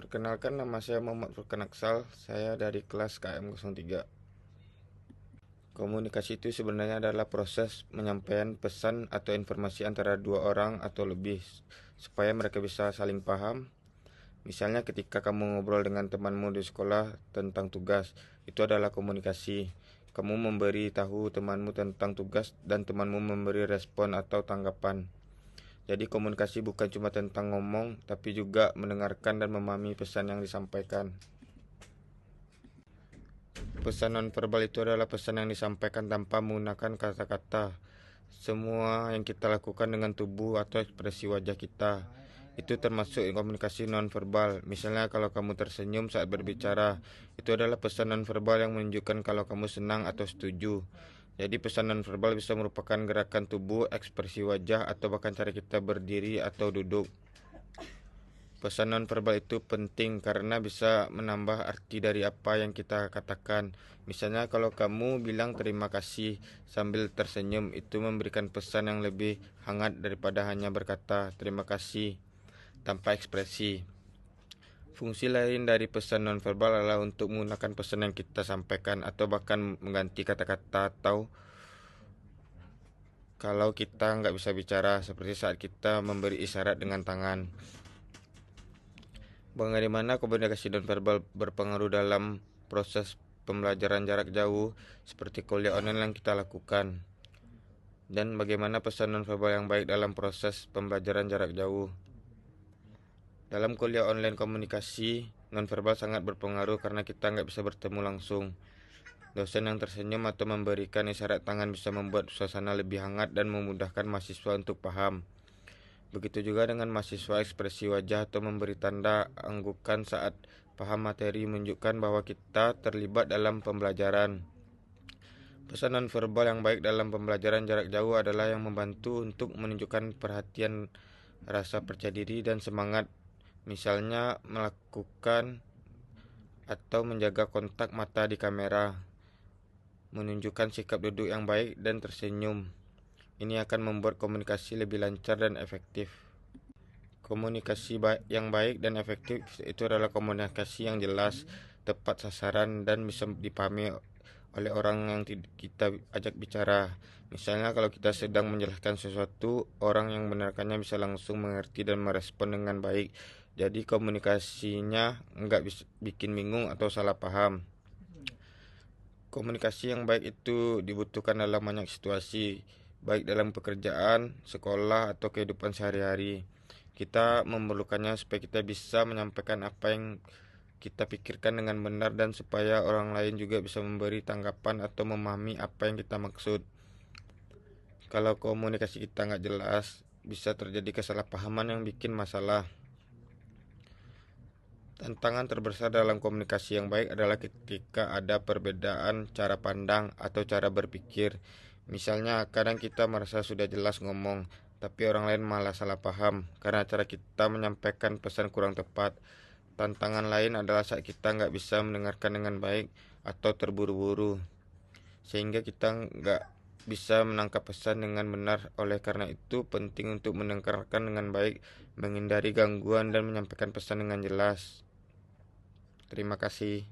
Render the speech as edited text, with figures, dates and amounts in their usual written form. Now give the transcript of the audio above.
Perkenalkan, nama saya Muhammad Furkan Aksal, saya dari kelas KM03. Komunikasi itu sebenarnya adalah proses menyampaikan pesan atau informasi antara dua orang atau lebih supaya mereka bisa saling paham. Misalnya ketika kamu ngobrol dengan temanmu di sekolah tentang tugas, itu adalah komunikasi. Kamu memberi tahu temanmu tentang tugas dan temanmu memberi respon atau tanggapan. Jadi komunikasi bukan cuma tentang ngomong, tapi juga mendengarkan dan memahami pesan yang disampaikan. Pesan nonverbal itu adalah pesan yang disampaikan tanpa menggunakan kata-kata. Semua yang kita lakukan dengan tubuh atau ekspresi wajah kita itu termasuk komunikasi nonverbal. Misalnya kalau kamu tersenyum saat berbicara, itu adalah pesan nonverbal yang menunjukkan kalau kamu senang atau setuju. Jadi pesan nonverbal bisa merupakan gerakan tubuh, ekspresi wajah, atau bahkan cara kita berdiri atau duduk. Pesan nonverbal itu penting karena bisa menambah arti dari apa yang kita katakan. Misalnya kalau kamu bilang terima kasih sambil tersenyum, itu memberikan pesan yang lebih hangat daripada hanya berkata terima kasih tanpa ekspresi. Fungsi lain dari pesan nonverbal adalah untuk menggunakan pesan yang kita sampaikan atau bahkan mengganti kata-kata atau kalau kita nggak bisa bicara, seperti saat kita memberi isyarat dengan tangan. Bagaimana komunikasi nonverbal berpengaruh dalam proses pembelajaran jarak jauh seperti kuliah online yang kita lakukan, dan bagaimana pesan nonverbal yang baik dalam proses pembelajaran jarak jauh. Dalam kuliah online, komunikasi nonverbal sangat berpengaruh karena kita nggak bisa bertemu langsung. Dosen yang tersenyum atau memberikan isyarat tangan bisa membuat suasana lebih hangat dan memudahkan mahasiswa untuk paham. Begitu juga dengan mahasiswa, ekspresi wajah atau memberi tanda anggukan saat paham materi menunjukkan bahwa kita terlibat dalam pembelajaran. Pesan nonverbal yang baik dalam pembelajaran jarak jauh adalah yang membantu untuk menunjukkan perhatian, rasa percaya diri, dan semangat. Misalnya melakukan atau menjaga kontak mata di kamera, menunjukkan sikap duduk yang baik dan tersenyum. Ini akan membuat komunikasi lebih lancar dan efektif. Komunikasi yang baik dan efektif itu adalah komunikasi yang jelas, tepat sasaran, dan bisa dipahami oleh orang yang kita ajak bicara. Misalnya kalau kita sedang menjelaskan sesuatu, orang yang mendengarkannya bisa langsung mengerti dan merespon dengan baik. Jadi komunikasinya nggak bisa bikin bingung atau salah paham. Komunikasi yang baik itu dibutuhkan dalam banyak situasi, baik dalam pekerjaan, sekolah, atau kehidupan sehari-hari. Kita memerlukannya supaya kita bisa menyampaikan apa yang kita pikirkan dengan benar dan supaya orang lain juga bisa memberi tanggapan atau memahami apa yang kita maksud. Kalau komunikasi kita nggak jelas, bisa terjadi kesalahpahaman yang bikin masalah. Tantangan terbesar dalam komunikasi yang baik adalah ketika ada perbedaan cara pandang atau cara berpikir. Misalnya, kadang kita merasa sudah jelas ngomong, tapi orang lain malah salah paham karena cara kita menyampaikan pesan kurang tepat. Tantangan lain adalah saat kita nggak bisa mendengarkan dengan baik atau terburu-buru, sehingga kita nggak bisa menangkap pesan dengan benar. Oleh karena itu, penting untuk mendengarkan dengan baik, menghindari gangguan, dan menyampaikan pesan dengan jelas. Terima kasih.